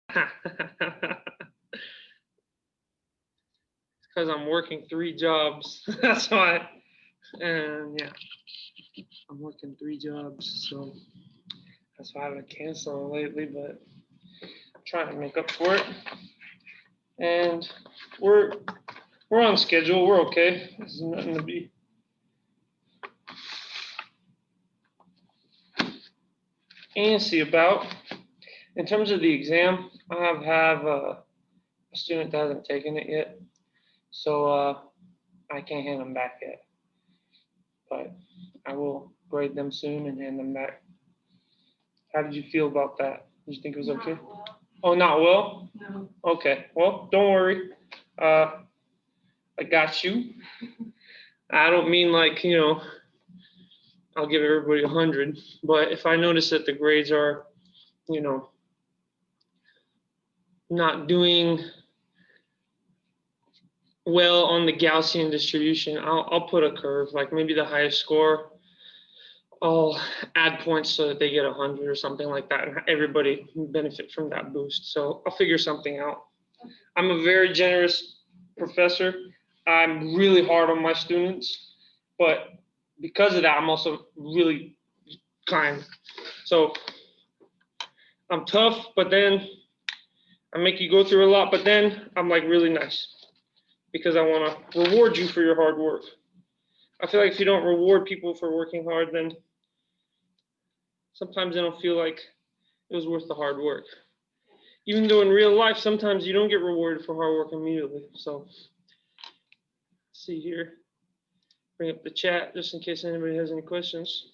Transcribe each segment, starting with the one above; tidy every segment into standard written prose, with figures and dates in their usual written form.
Because I'm working 3 jobs. That's why. And yeah, I'm working 3 jobs, so that's why I haven't canceled lately. But I'm trying to make up for it. And we're on schedule. We're okay. There's nothing to be antsy about. In terms of the exam, I have a student that hasn't taken it yet, so I can't hand them back yet. But I will grade them soon and hand them back. How did you feel about that? Did you think it was okay? Not well. Oh, not well? No. Okay. Well, don't worry. I got you. I don't mean like, I'll give everybody 100, but if I notice that the grades are, not doing well on the Gaussian distribution, I'll put a curve, like maybe the highest score, I'll add points so that they get 100 or something like that, and everybody can benefit from that boost. So I'll figure something out. I'm a very generous professor. I'm really hard on my students, but because of that, I'm also really kind. So I'm tough, but then I make you go through a lot, but then I'm like really nice because I want to reward you for your hard work. I feel like if you don't reward people for working hard, then sometimes they don't feel like it was worth the hard work. Even though in real life, sometimes you don't get rewarded for hard work immediately. So, let's see here. Bring up the chat just in case anybody has any questions.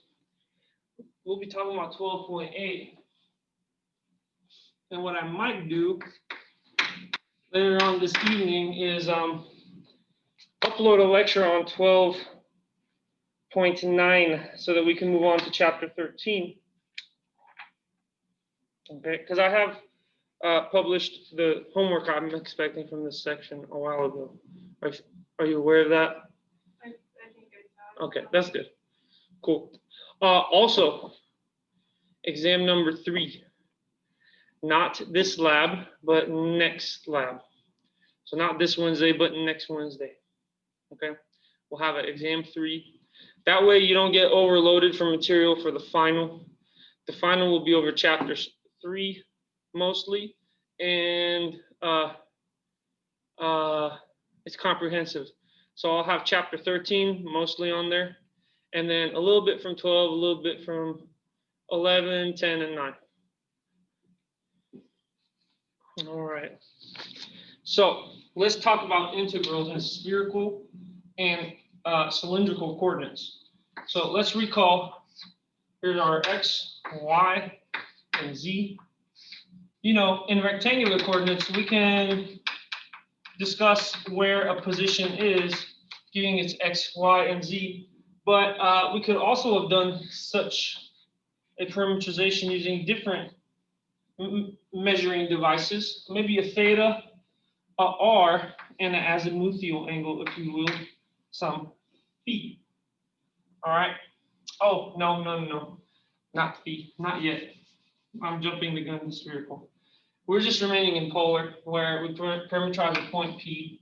We'll be talking about 12.8. And what I might do later on this evening is upload a lecture on 12.9 so that we can move on to chapter 13. Okay, because I have published the homework I'm expecting from this section a while ago. Are you aware of that? I think I saw it. Okay, that's good. Cool. Also, exam number 3. Not this lab, but next lab. So not this Wednesday, but next Wednesday. Okay, we'll have an exam 3. That way you don't get overloaded for material for the final. The final will be over chapters 3 mostly, and it's comprehensive. So I'll have chapter 13 mostly on there, and then a little bit from 12, a little bit from 11, 10, and 9. All right. So let's talk about integrals in spherical and cylindrical coordinates. So let's recall, here's our x, y, and z. In rectangular coordinates, we can discuss where a position is, giving its x, y, and z. But we could also have done such a parameterization using different measuring devices, maybe a theta, a r, and an azimuthal angle, if you will, some phi. All right. Oh, no, not phi, not yet. I'm jumping the gun in spherical. We're just remaining in polar, where we parameterize a point P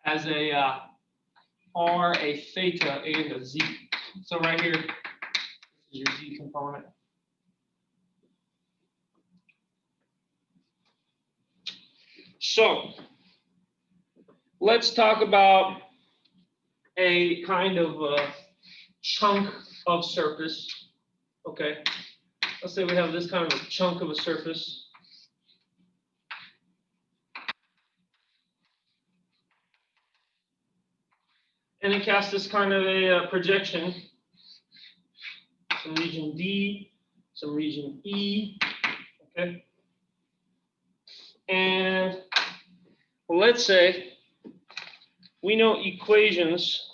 as a R, a theta, and a Z. So right here, this is your Z component. So let's talk about a kind of chunk of surface. Okay, let's say we have this kind of a chunk of a surface. And it casts this kind of a projection, some region D, some region E, okay? And let's say we know equations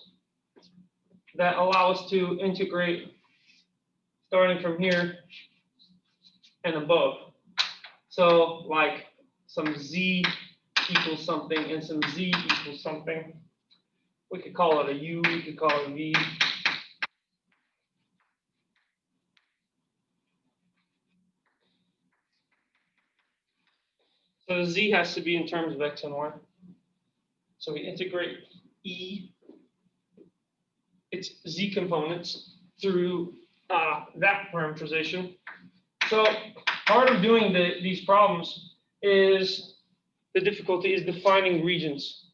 that allow us to integrate starting from here and above. So like some Z equals something and some Z equals something. We could call it a U, we could call it a V. So the z has to be in terms of x and y. So we integrate e, its z components, through that parameterization. So part of doing these problems is the difficulty is defining regions.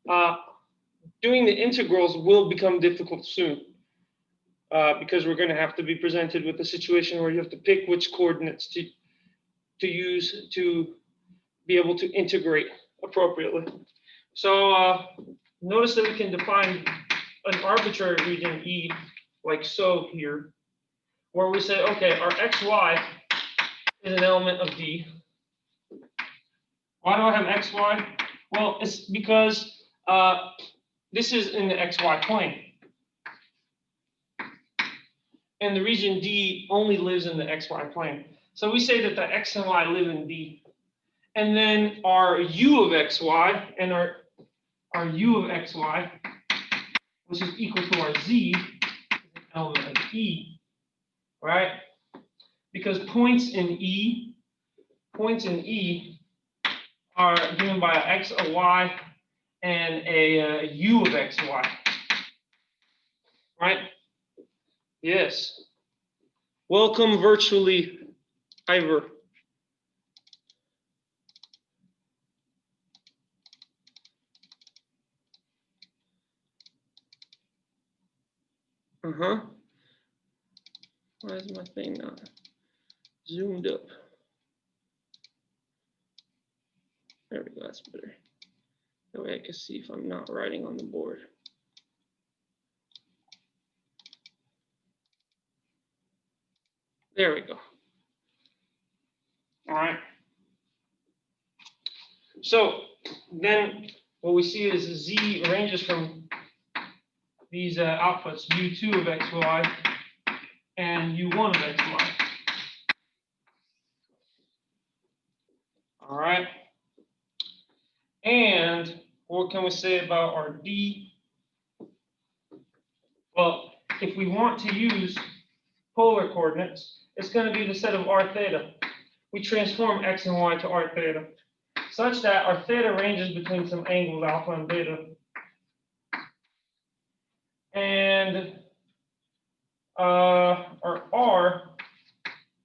Doing the integrals will become difficult soon because we're going to have to be presented with a situation where you have to pick which coordinates to use to be able to integrate appropriately. So notice that we can define an arbitrary region E like so here, where we say, okay, our xy is an element of D. Why do I have xy? Well, it's because this is in the xy plane. And the region D only lives in the xy plane. So we say that the x and y live in D. And then our u of xy and our u of xy, which is equal to our z, is an element of E, right? Because points in E are given by a x, a y, and a u of xy, right? Yes. Welcome virtually, Ivor. Why is my thing not zoomed up? There we go, that's better. That way I can see if I'm not writing on the board. There we go. All right. So then what we see is z ranges from these outputs, u2 of xy and u1 of xy. All right. And what can we say about our d? Well, if we want to use polar coordinates, it's going to be the set of r theta. We transform x and y to r theta, such that our theta ranges between some angles alpha and beta. And our r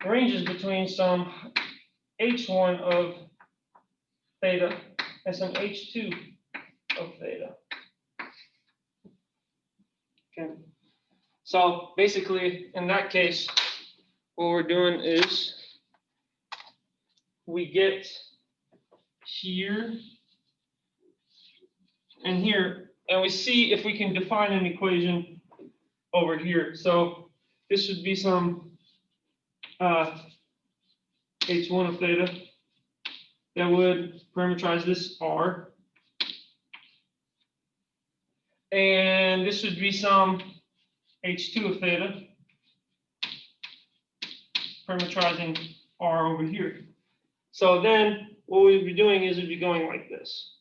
ranges between some h1 of theta and some h2 of theta. Okay. So basically, in that case, what we're doing is we get here and here, and we see if we can define an equation over here. So this would be some h1 of theta that would parameterize this r. And this would be some h2 of theta parameterizing r over here. So then what we'd be doing is we'd be going like this.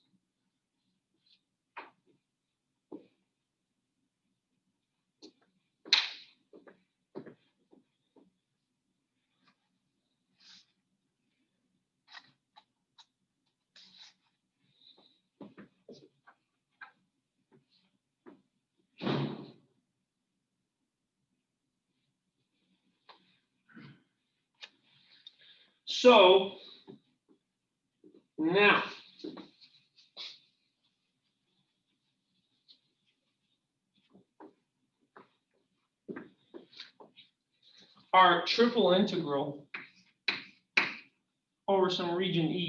So now, our triple integral over some region E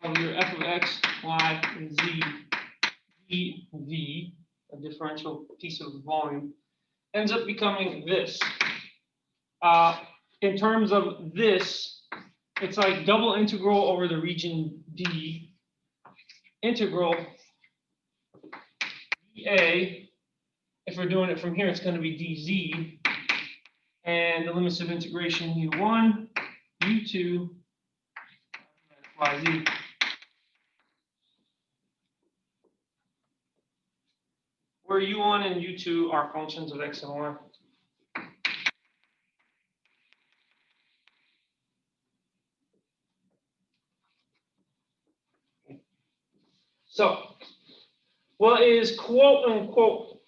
of your f of x, y, and z, dv, a differential piece of volume, ends up becoming this. In terms of this, it's like double integral over the region D, integral dA. If we're doing it from here, it's going to be dz. And the limits of integration u1, u2, yz. Where u1 and u2 are functions of x and y. So what is quote unquote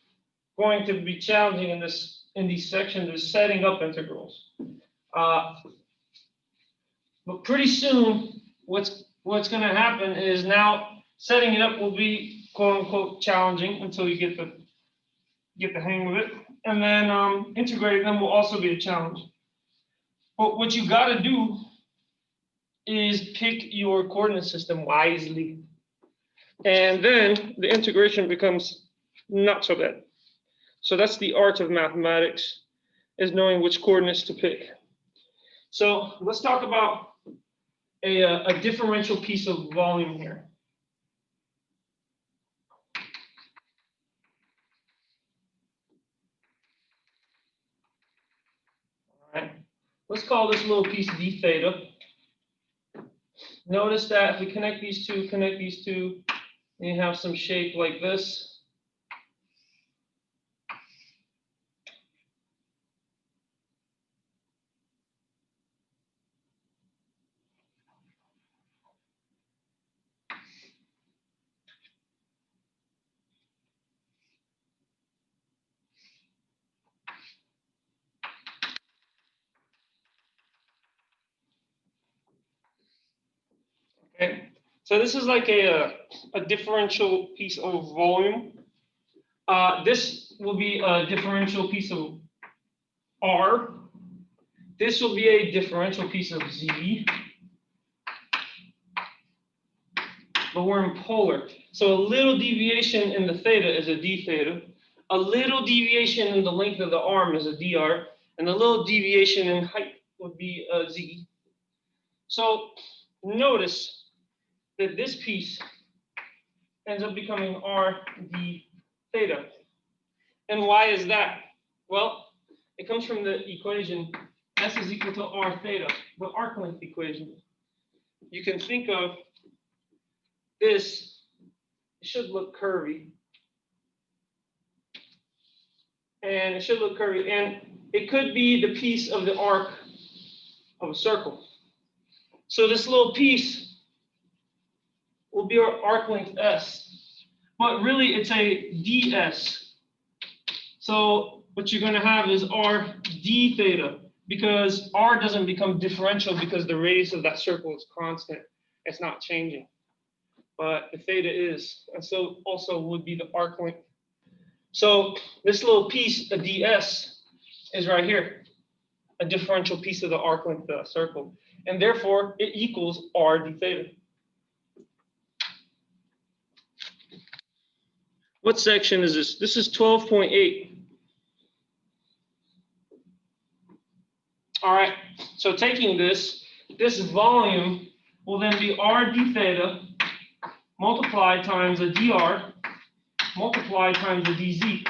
going to be challenging in these sections is setting up integrals. But pretty soon, what's going to happen is now setting it up will be quote unquote challenging until you get the hang of it, and then integrating them will also be a challenge. But what you got to do is pick your coordinate system wisely, and then the integration becomes not so bad. So that's the art of mathematics, is knowing which coordinates to pick. So let's talk about a differential piece of volume here. All right, let's call this little piece d theta. Notice that if we connect these two, you have some shape like this. Okay, so this is like a differential piece of volume. This will be a differential piece of R. This will be a differential piece of Z. But we're in polar. So a little deviation in the theta is a d theta. A little deviation in the length of the arm is a dr. And a little deviation in height would be a z. So notice that this piece ends up becoming r d theta. And why is that? Well, it comes from the equation S is equal to r theta, the arc length equation. You can think of this, it should look curvy. And it should look curvy. And it could be the piece of the arc of a circle. So this little piece will be our arc length S. But really, it's a ds. So what you're going to have is r d theta, because r doesn't become differential because the radius of that circle is constant. It's not changing. But the theta is. And so also would be the arc length. So this little piece, a ds, is right here, a differential piece of the arc length of the circle. And therefore, it equals r d theta. What section is this? This is 12.8. All right, so taking this volume will then be r d theta multiplied times a dr multiplied times a dz.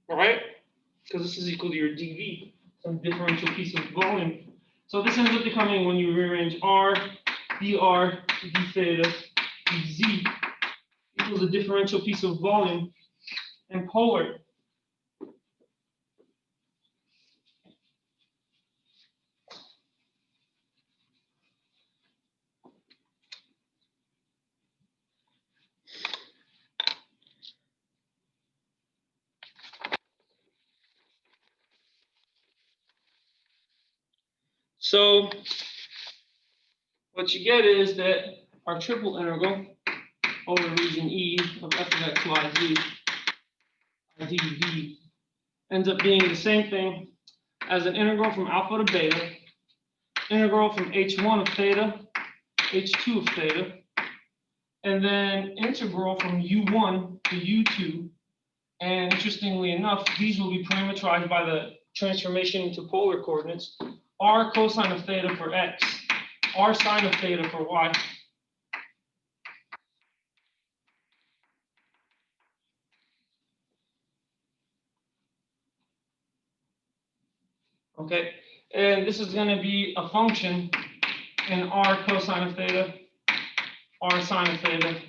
All right, because this is equal to your dv, some differential piece of volume. So this ends up becoming, when you rearrange r, dr, d theta, dz, equals a differential piece of volume and polar. So what you get is that our triple integral over region E of f of x, y, z, dv ends up being the same thing as an integral from alpha to beta, integral from h1 of theta, h2 of theta, and then integral from u1 to u2. And interestingly enough, these will be parameterized by the transformation into polar coordinates. R cosine of theta for x, r sine of theta for y. Okay, and this is going to be a function in r cosine of theta, r sine of theta,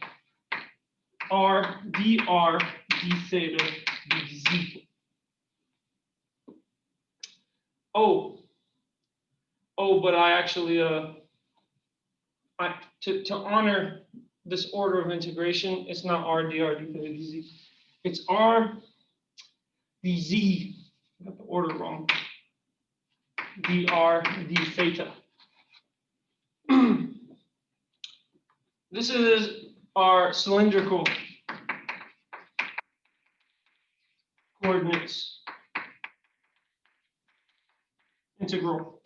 r dr d theta dz. Oh, but I actually to honor this order of integration, it's not r dr d theta dz. It's r dz. I got the order wrong. dr d theta. This is our cylindrical coordinates integral.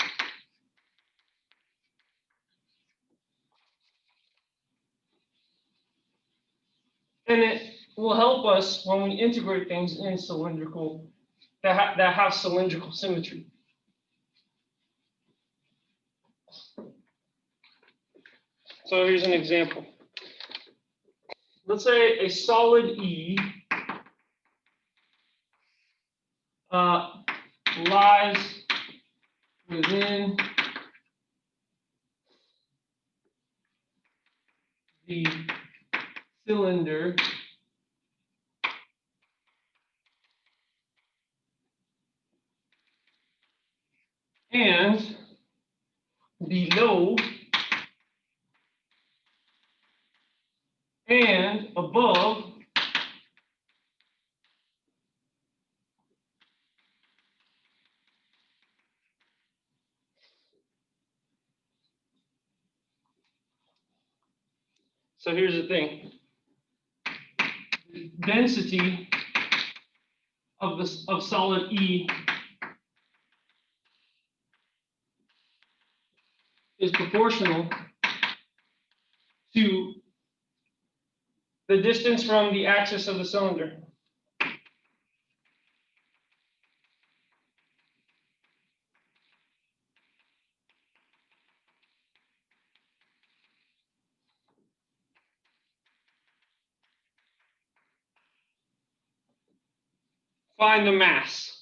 And it will help us when we integrate things in cylindrical that have cylindrical symmetry. So here's an example. Let's say a solid E lies within the cylinder and below and above so here's the thing. Density of solid E is proportional to the distance from the axis of the cylinder. Find the mass.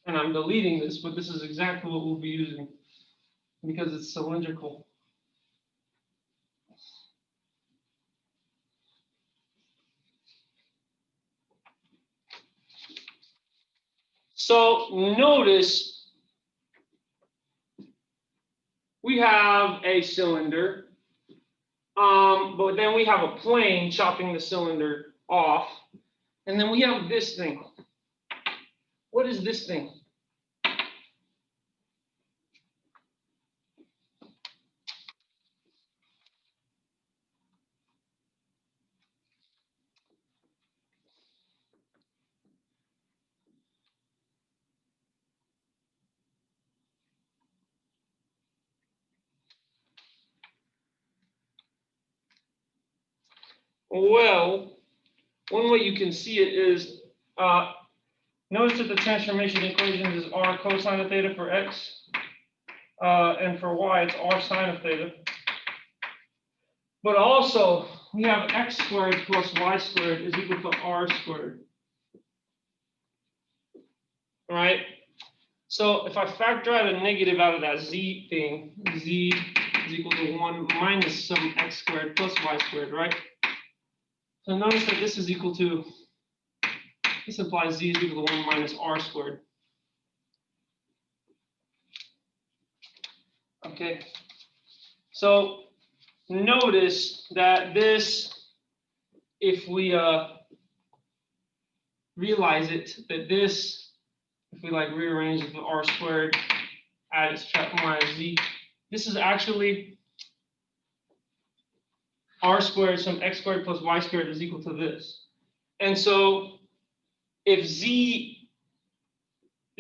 And I'm deleting this, but this is exactly what we'll be using because it's cylindrical. So notice we have a cylinder, but then we have a plane chopping the cylinder off, and then we have this thing. What is this thing? Well, one way you can see it is, notice that the transformation equation is r cosine of theta for x, and for y it's r sine of theta. But also, we have x squared plus y squared is equal to r squared. All right? So if I factor out a negative out of that z thing, z is equal to 1 minus some x squared plus y squared, right? So notice that this is equal to, this implies z is equal to 1 minus r squared. Okay. So notice that this, if we realize it, that this, if we like rearrange the r squared, add its minus z, this is actually r squared, some x squared plus y squared is equal to this. And so if z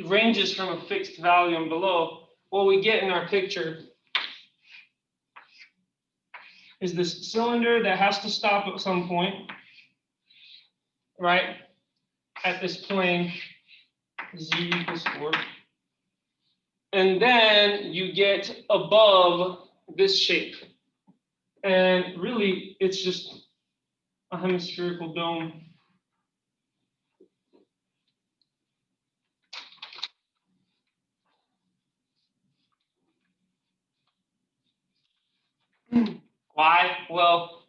ranges from a fixed value and below, what we get in our picture is this cylinder that has to stop at some point, right? At this plane, z equals 4. And then you get above this shape. And really, it's just a hemispherical dome. Why? Well,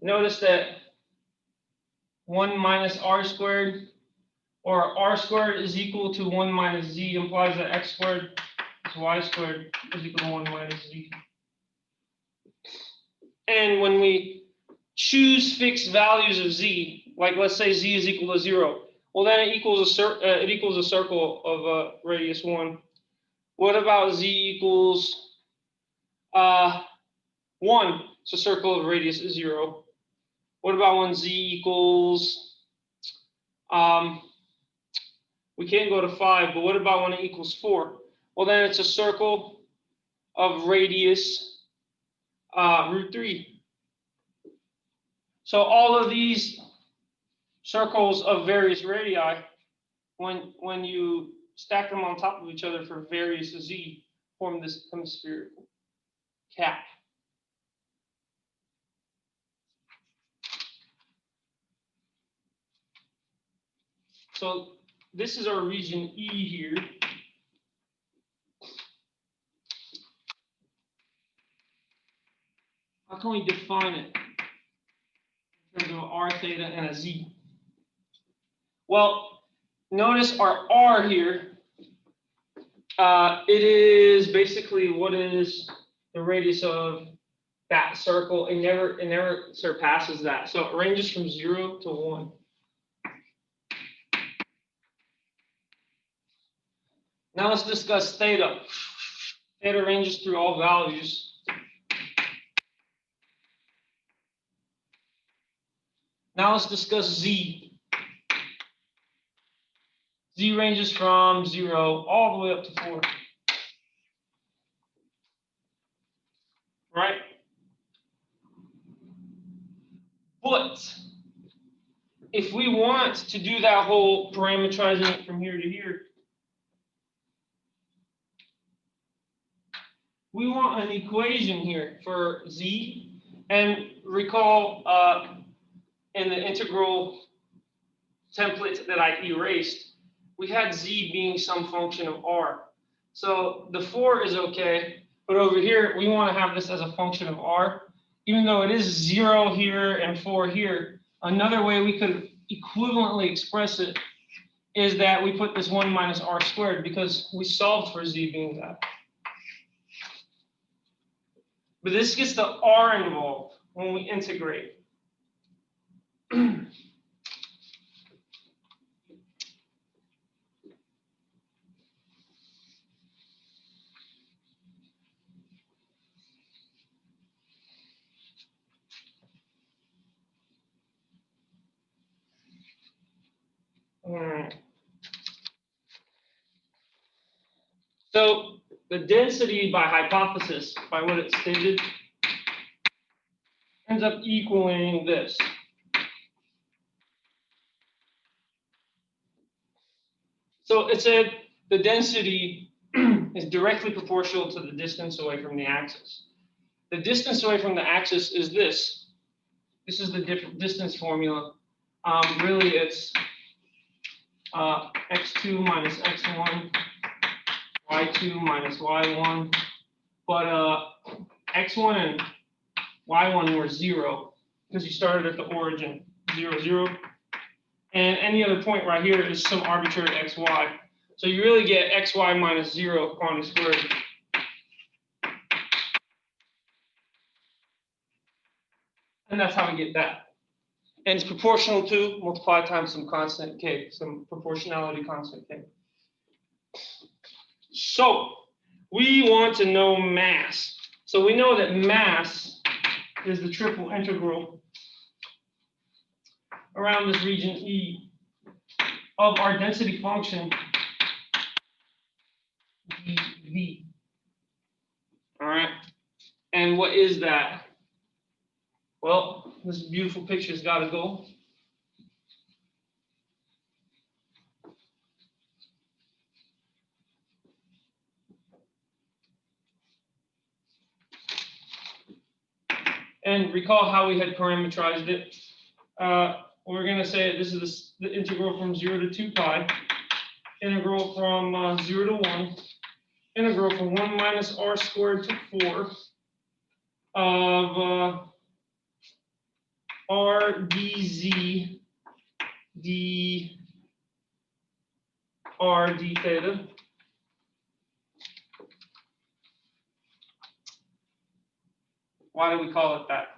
notice that 1 minus r squared, or r squared is equal to 1 minus z, implies that x squared is y squared is equal to 1 minus z. And when we choose fixed values of z, like let's say z is equal to 0, well then it equals a circle of radius 1. What about z equals 1? It's a circle of radius 0. What about when z equals, we can't go to 5, but what about when it equals 4? Well, then it's a circle of radius root 3. So all of these circles of various radii, when you stack them on top of each other for various z, form this spherical cap. So this is our region E here. How can we define it in terms of r theta and a z? Well, notice our r here. It is basically what is the radius of that circle. It never surpasses that. So it ranges from 0 to 1. Now let's discuss theta. Theta ranges through all values. Now let's discuss z. Z ranges from 0 all the way up to 4. Right? But if we want to do that whole parameterizing it from here to here, we want an equation here for z. And recall in the integral template that I erased, we had z being some function of r. So the 4 is okay, but over here, we want to have this as a function of r. Even though it is 0 here and 4 here, another way we could equivalently express it is that we put this 1 minus r squared, because we solved for z being that. But this gets the r involved when we integrate. So the density by hypothesis, by what it's stated, ends up equaling this. So it said the density is directly proportional to the distance away from the axis. The distance away from the axis is this. This is the distance formula. Really, it's x2 minus x1, y2 minus y1. But x1 and y1 were 0 because you started at the origin, 0, 0. And any other point right here is some arbitrary xy. So you really get xy minus 0 quantity squared. And that's how we get that. And it's proportional to multiply times some constant k, some proportionality constant k. So we want to know mass. So we know that mass is the triple integral around this region E of our density function dV. All right. And what is that? Well, this beautiful picture's got to go. And recall how we had parameterized it. We're going to say this is the integral from 0 to 2 pi, integral from 0 to 1, integral from 1 minus r squared to 4 of r dz d r d theta. Why do we call it that?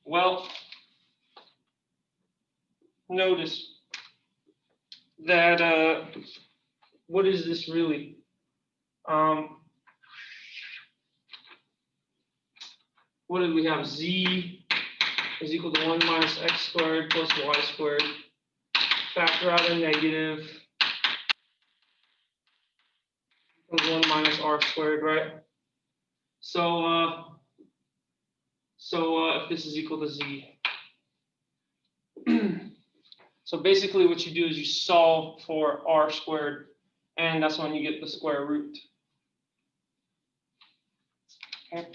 Well, notice that what is this really? What did we have? Z is equal to 1 minus x squared plus y squared. Factor out a negative. Equals 1 minus r squared, right? So if this is equal to z. So basically what you do is you solve for r squared, and that's when you get the square root. Okay.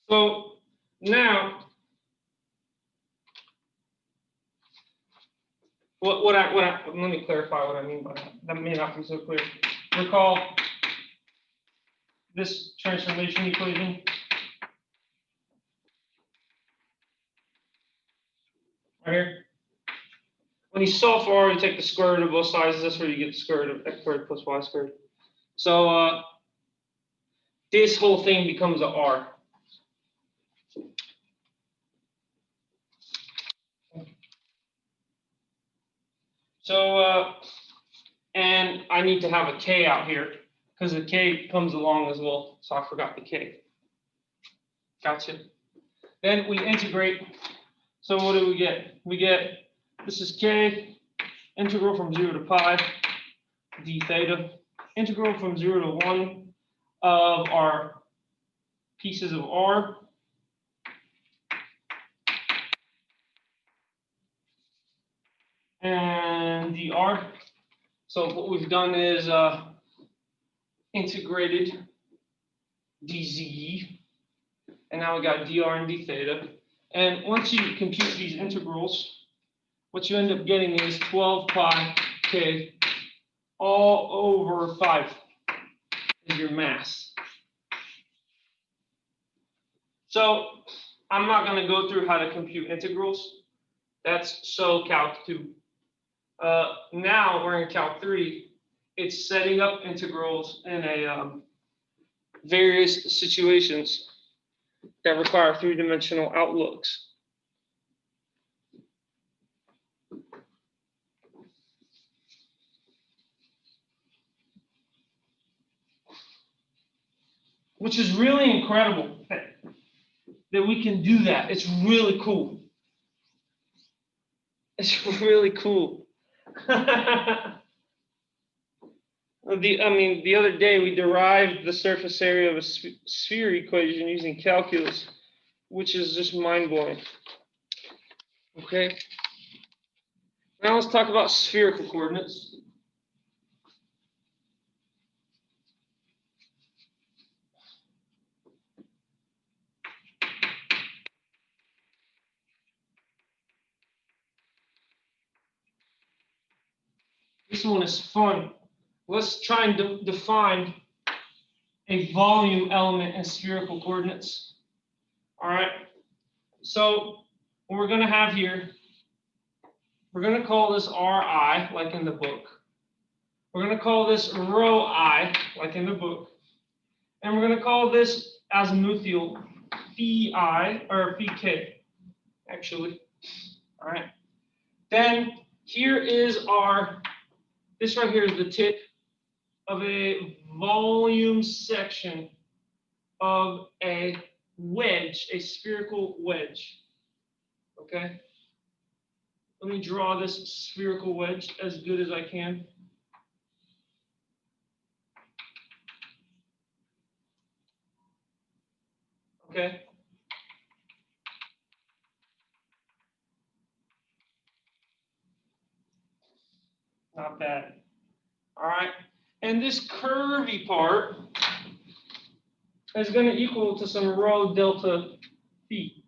So now, let me clarify what I mean by that. That may not be so clear. Recall this transformation equation. Right here. When you solve for r, you take the square root of both sides. That's where you get the square root of x squared plus y squared. So this whole thing becomes a r. So and I need to have a k out here because the k comes along as well. So I forgot the k. Gotcha. Then we integrate. So what do we get? We get, this is k, integral from 0 to pi d theta, integral from 0 to 1 of our pieces of r. And dr. So what we've done is integrated dz, and now we got dr and d theta. And once you compute these integrals, what you end up getting is 12 pi k all over 5 is your mass. So I'm not going to go through how to compute integrals. That's so Calc 2. Now we're in Calc 3. It's setting up integrals in a various situations that require three-dimensional outlooks. Which is really incredible that we can do that. It's really cool. It's really cool. The other day we derived the surface area of a sphere equation using calculus, which is just mind-blowing. Okay. Now let's talk about spherical coordinates. This one is fun. Let's try and define a volume element in spherical coordinates. All right. So what we're going to have here, we're going to call this Ri, like in the book. We're going to call this rho I, like in the book. And we're going to call this azimuthal phi I, or phi k, actually. All right. Then here is this right here is the tip of a volume section of a wedge, a spherical wedge. Okay. Let me draw this spherical wedge as good as I can. Okay. Not bad. All right. And this curvy part is going to equal to some rho delta phi.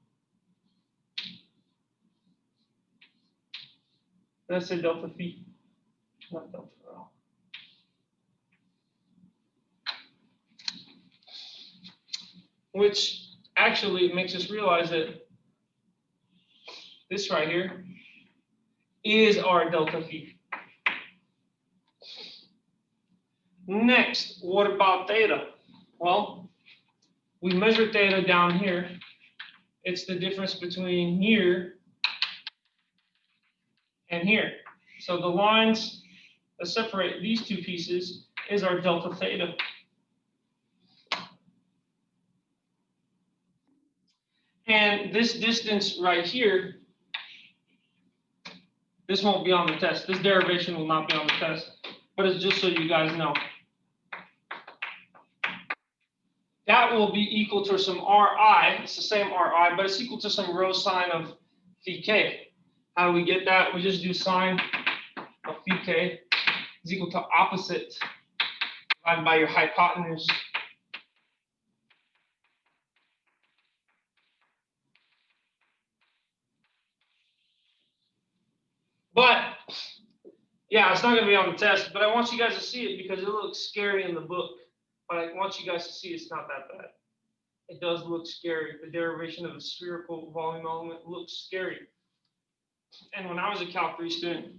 Did I say delta phi? Not delta rho. Which, actually, it makes us realize that this right here is our delta phi. Next, what about theta? Well, we measure theta down here. It's the difference between here and here. So the lines that separate these two pieces is our delta theta. And this distance right here, this won't be on the test. This derivation will not be on the test, but it's just so you guys know. That will be equal to some Ri. It's the same Ri, but it's equal to some rho sine of phi k. How do we get that? We just do sine of phi k is equal to opposite divided by your hypotenuse. But yeah, it's not going to be on the test, but I want you guys to see it because it looks scary in the book. But I want you guys to see it's not that bad. It does look scary. The derivation of a spherical volume element looks scary. And when I was a Cal 3 student,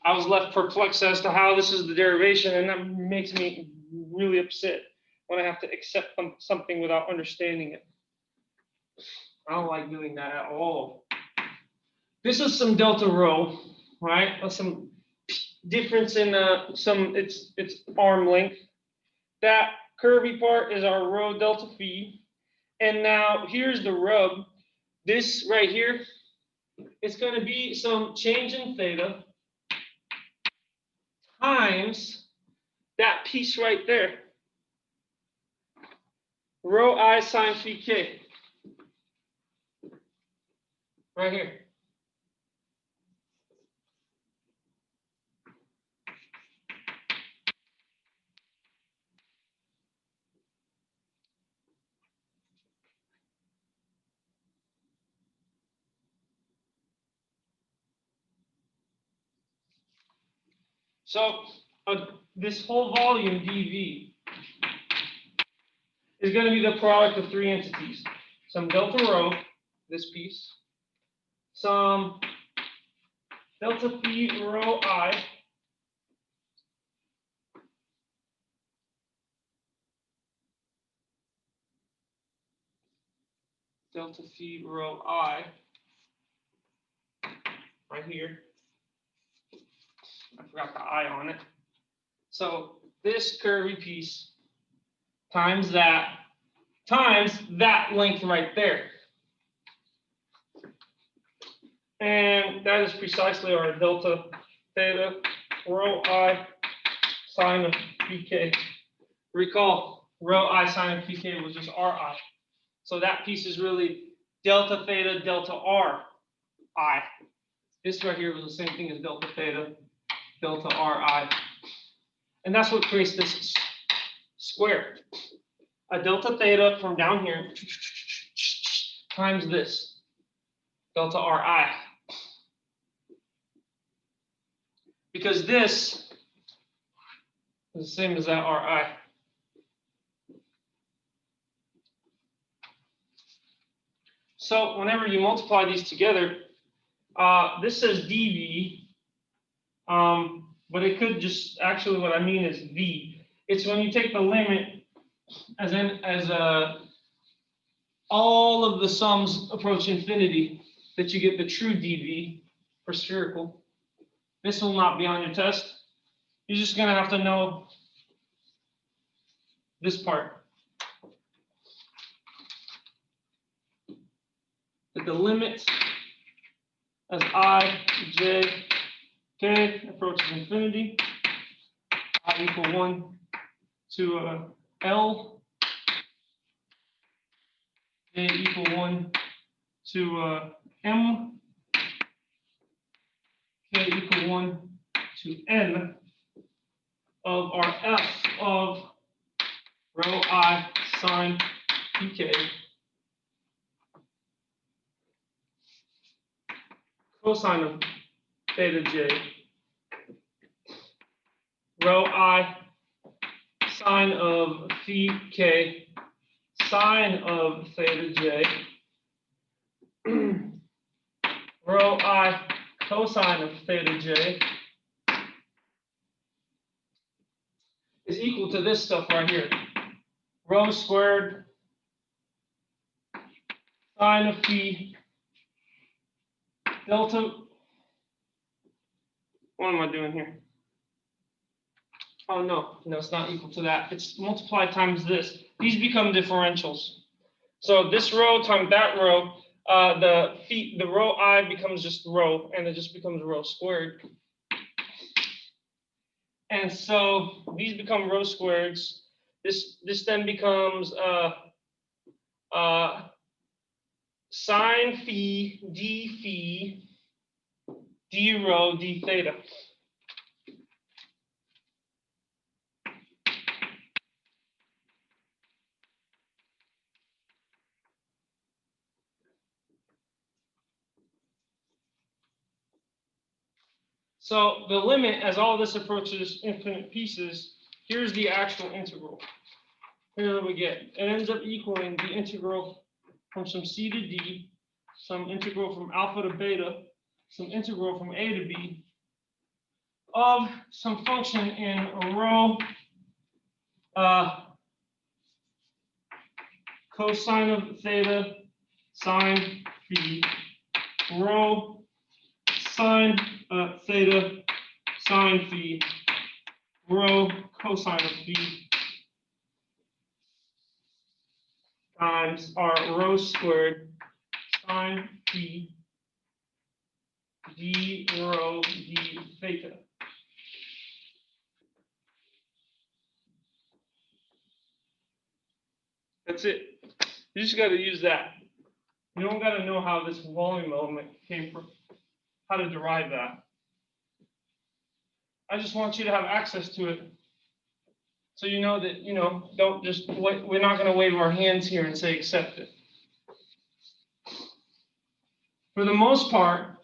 I was left perplexed as to how this is the derivation, and that makes me really upset when I have to accept something without understanding it. I don't like doing that at all. This is some delta rho, right? Some difference in its arm length. That curvy part is our rho delta phi. And now here's the rub. This right here, it's going to be some change in theta times that piece right there. Rho I sine phi k. Right here. So this whole volume dV is going to be the product of three entities. Some delta rho, this piece, some delta phi rho I, delta phi rho I, right here. I forgot the I on it. So this curvy piece times that length right there. And that is precisely our delta theta rho I sine of pk. Recall, rho I sine of pk was just Ri. So that piece is really delta theta delta R I. This right here was the same thing as delta theta delta Ri. And that's what creates this square. A delta theta from down here times this, delta Ri. Because this is the same as that Ri. So whenever you multiply these together, this says dV, but it could just, actually what I mean is V. It's when you take the limit as all of the sums approach infinity that you get the true dV for spherical. This will not be on your test. You're just going to have to know this part. That the limit as I, j, k approaches infinity, I equal 1 to L, k equal 1 to M, k equal 1 to N of our F of rho I sine pk cosine of theta j rho I sine of phi k sine of theta j, rho I cosine of theta j is equal to this stuff right here. Rho squared sine of phi delta. What am I doing here? Oh, no, it's not equal to that. It's multiplied times this. These become differentials. So this row times that row, the rho I becomes just rho, and it just becomes rho squared. And so these become rho squareds. This then becomes sine phi d rho d theta. So the limit, as all this approaches infinite pieces, here's the actual integral. Here's what we get. It ends up equaling the integral from some c to d, some integral from alpha to beta, some integral from a to b, of some function in rho cosine of theta sine phi, rho sine theta sine phi, rho cosine of phi, times our rho squared sine phi d rho d theta. That's it. You just got to use that. You don't got to know how this volume element came from, how to derive that. I just want you to have access to it. So you know that, don't just, we're not going to wave our hands here and say accept it. For the most part,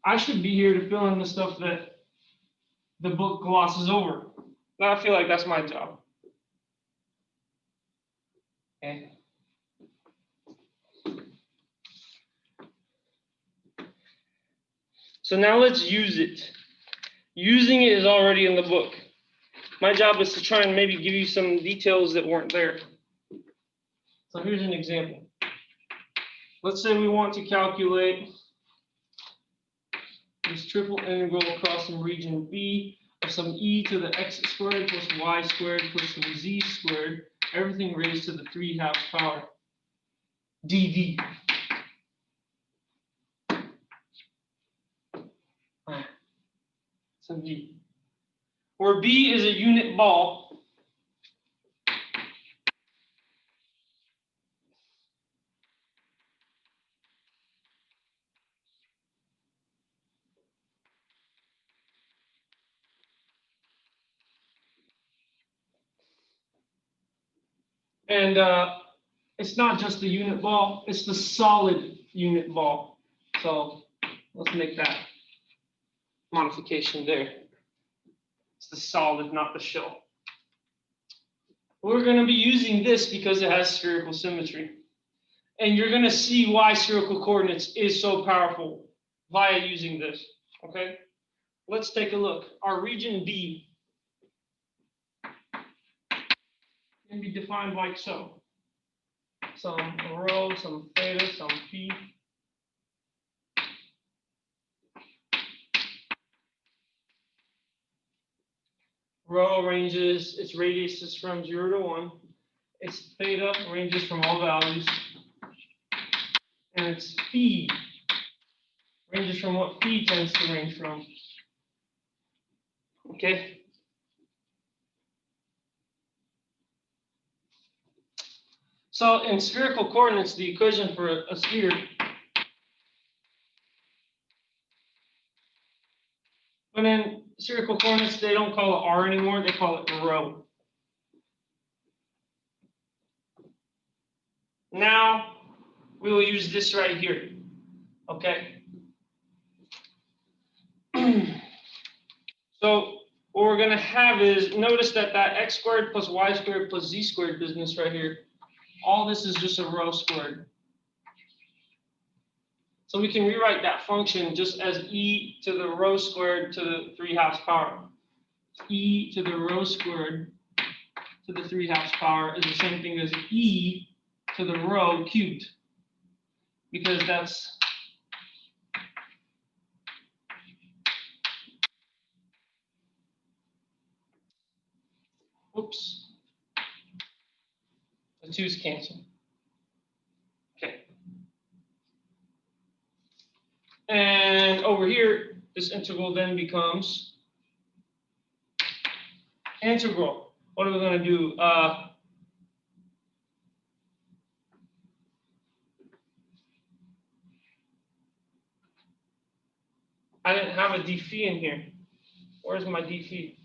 I should be here to fill in the stuff that the book glosses over. Now I feel like that's my job. Okay. So now let's use it. Using it is already in the book. My job is to try and maybe give you some details that weren't there. So here's an example. Let's say we want to calculate this triple integral across some region B of some e to the x squared plus y squared plus some z squared, everything raised to the 3/2 power, dv. So v. Where b is a unit ball, and it's not just the unit ball, it's the solid unit ball. So let's make that modification there. It's the solid, not the shell. We're going to be using this because it has spherical symmetry. And you're going to see why spherical coordinates is so powerful via using this. Okay? Let's take a look. Our region B can be defined like so. Some rho, some theta, some phi. Rho ranges, its radius is from 0 to 1. Its theta ranges from all values. And its phi ranges from what phi tends to range from. Okay? So in spherical coordinates, the equation for a sphere but in spherical coordinates, they don't call it r anymore, they call it rho. Now we will use this right here. Okay. So what we're going to have is, notice that x squared plus y squared plus z squared business right here all this is just a rho squared. So we can rewrite that function just as e to the rho squared to the 3/2 power. E to the rho squared to the 3/2 power is the same thing as e to the rho cubed, because that's whoops, the 2's cancel. Okay. And over here, this integral then becomes integral. What are we going to do? I didn't have a d phi in here. Where's my d phi?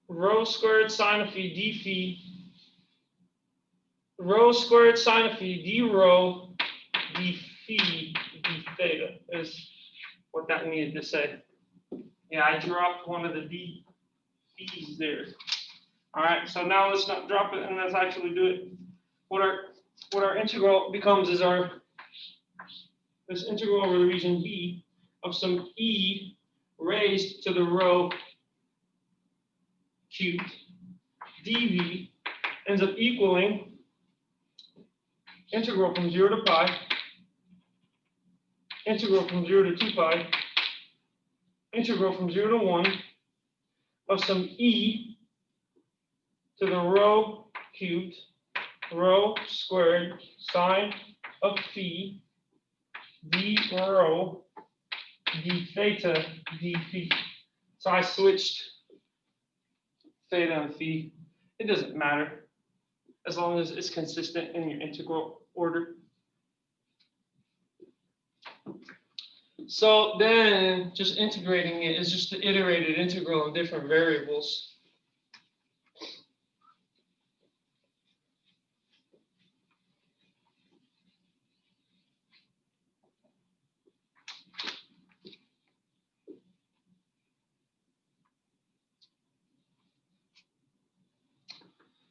Rho squared sine of phi d phi. Rho squared sine of phi d rho d phi d theta is what that needed to say. Yeah, I dropped one of the d ph's there. All right, so now let's not drop it and let's actually do it. What our integral becomes is this integral over the region B of some e raised to the rho cubed dv ends up equaling integral from 0 to pi, integral from 0 to 2 pi, integral from 0 to 1 of some e to the rho cubed, rho squared sine of phi d rho d theta d phi. So I switched theta and phi. It doesn't matter as long as it's consistent in your integral order. So then just integrating it is just the iterated integral of different variables.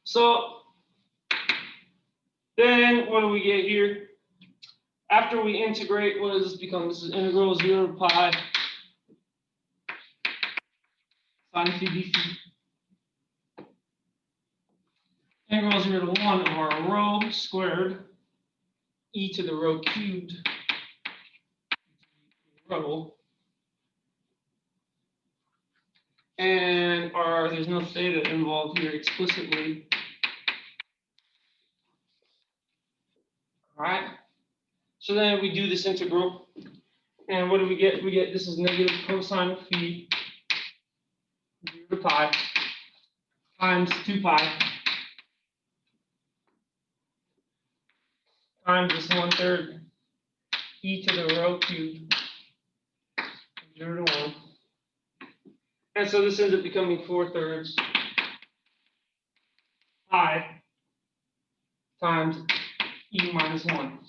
So then what do we get here? After we integrate, what does this become? This is integral 0 to pi sine phi d phi. Integral 0 to 1 of our rho squared e to the rho cubed rho. And there's no theta involved here explicitly. All right. So then we do this integral. And what do we get? We get this is negative cosine of phi 0 to pi times 2 pi times this 1/3 e to the rho cubed 0 to 1. And so this ends up becoming 4/3 pi times e minus 1.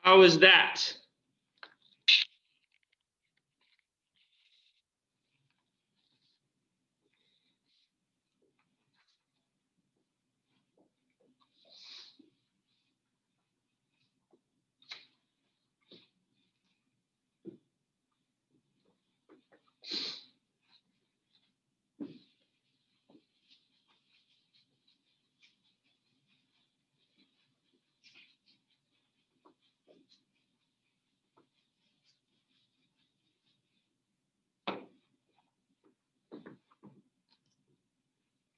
How is that?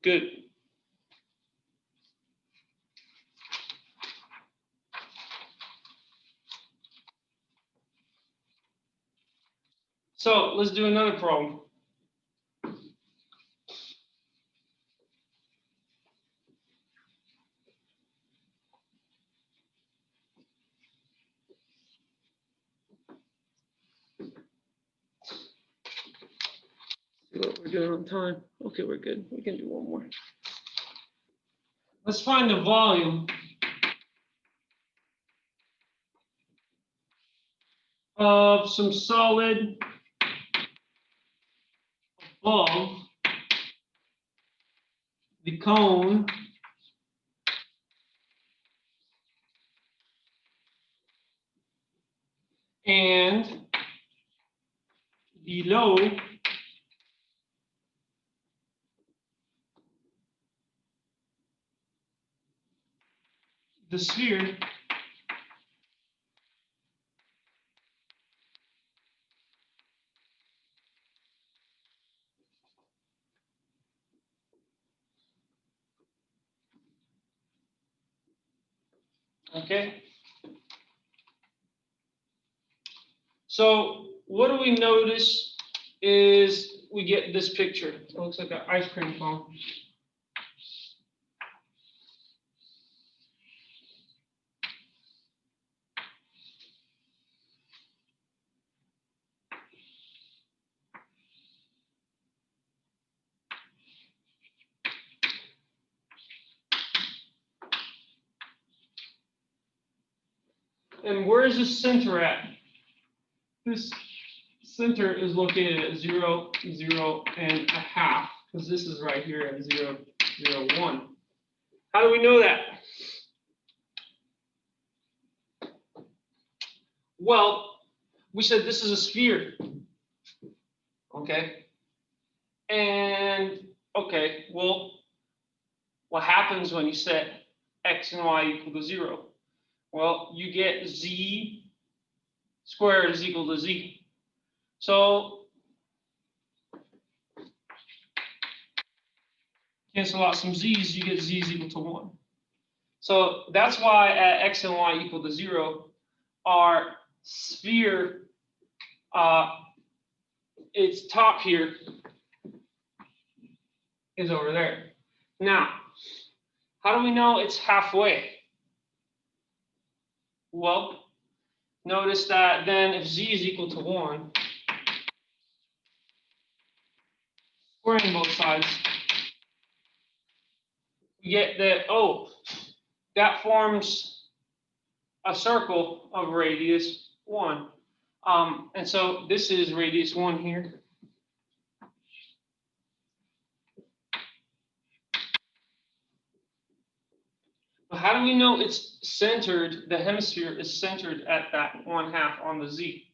Good. So let's do another problem. we're doing on time. Okay, we're good. We can do one more. Let's find the volume of some solid above the cone and below the sphere okay? So what do we notice is we get this picture. It looks like an ice cream cone. And where is the center at? This center is located at 0, 0, and a half, because this is right here at 0, 0, 1. How do we know that? Well, we said this is a sphere. Okay. And, okay, well, what happens when you set x and y equal to 0? Well, you get z squared is equal to z. So cancel out some z's, you get z is equal to 1. So that's why at x and y equal to 0, our sphere, its top here is over there. Now, how do we know it's halfway? Well, notice that then if z is equal to 1, squaring both sides, we get that, oh, that forms a circle of radius 1. And so this is radius 1 here. But how do we know it's centered, the hemisphere is centered at that 1/2 on the z?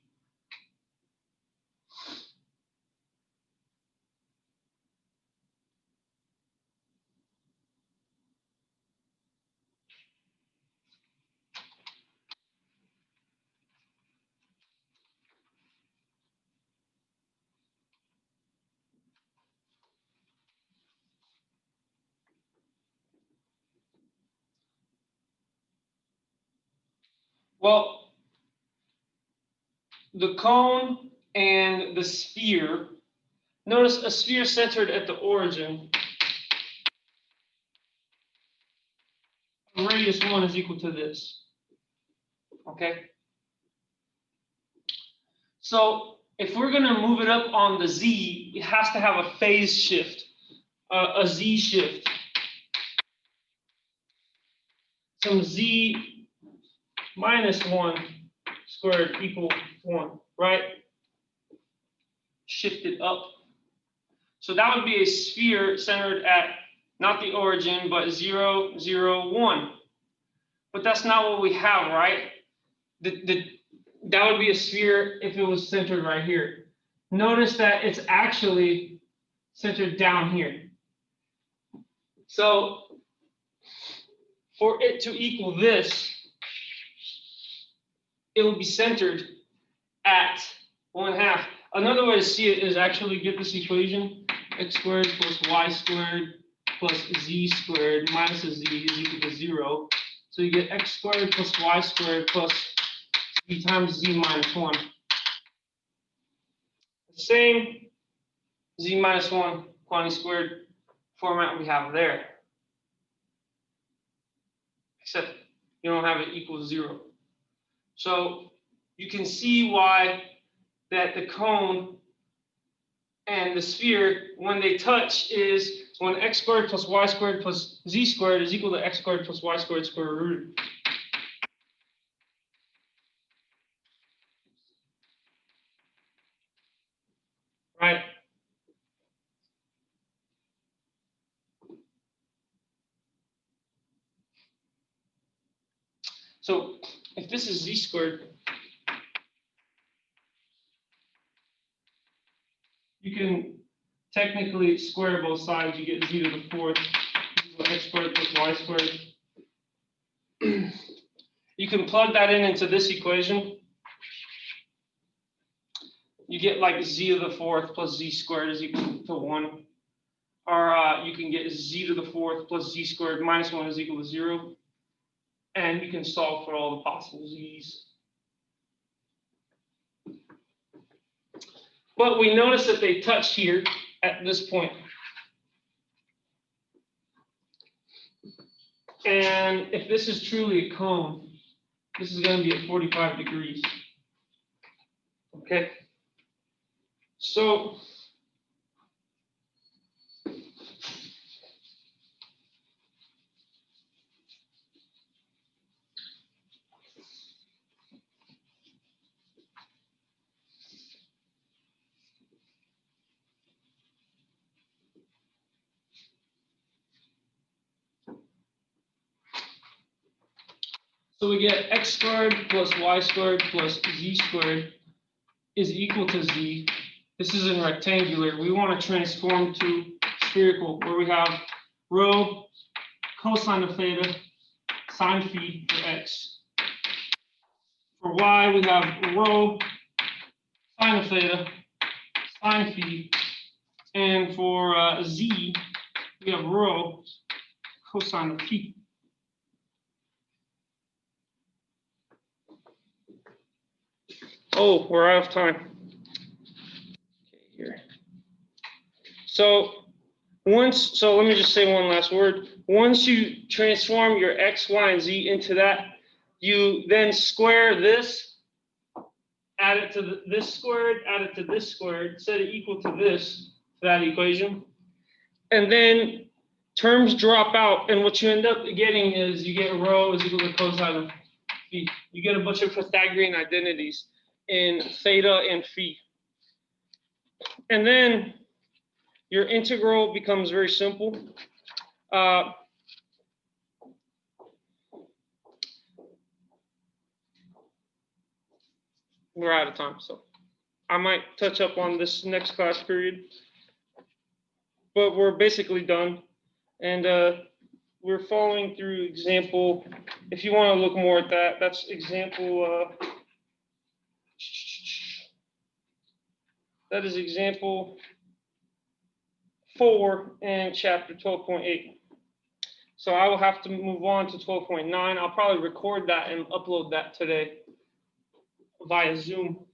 Well, the cone and the sphere, notice a sphere centered at the origin. Radius 1 is equal to this. Okay? So if we're going to move it up on the z, it has to have a phase shift, a z shift. Some z minus 1 squared equal 1, right? Shifted up. So that would be a sphere centered at not the origin, but 0, 0, 1. But that's not what we have, right? That would be a sphere if it was centered right here. Notice that it's actually centered down here. So for it to equal this, it will be centered at 1/2. Another way to see it is actually get this equation: x squared plus y squared plus z squared minus a z is equal to 0. So you get x squared plus y squared plus z times z minus 1. The same z minus 1 quantity squared format we have there, except you don't have it equal 0. So you can see why that the cone and the sphere, when they touch, is when x squared plus y squared plus z squared is equal to x squared plus y squared square root. Right? So if this is z squared, you can technically square both sides. You get z to the fourth equal to x squared plus y squared. You can plug that into this equation. You get like z to the fourth plus z squared is equal to 1. Or you can get z to the fourth plus z squared minus 1 is equal to 0. And you can solve for all the possible z's. But we notice that they touch here at this point. And if this is truly a cone, this is going to be at 45 degrees. Okay? So we get x squared plus y squared plus z squared is equal to z. This is in rectangular. We want to transform to spherical, where we have rho cosine of theta sine phi for x. For y, we have rho sine of theta sine phi. And for z, we have rho cosine of phi. Oh, we're out of time. Okay, here. So let me just say one last word. Once you transform your x, y, and z into that, you then square this, add it to this squared, add it to this squared, set it equal to this, to that equation. And then terms drop out, and what you end up getting is you get rho is equal to cosine of phi. You get a bunch of Pythagorean identities in theta and phi. And then your integral becomes very simple. We're out of time, so I might touch up on this next class period. But we're basically done. And we're following through example. If you want to look more at that, that's example. That is example 4 in chapter 12.8. So I will have to move on to 12.9. I'll probably record that and upload that today via Zoom.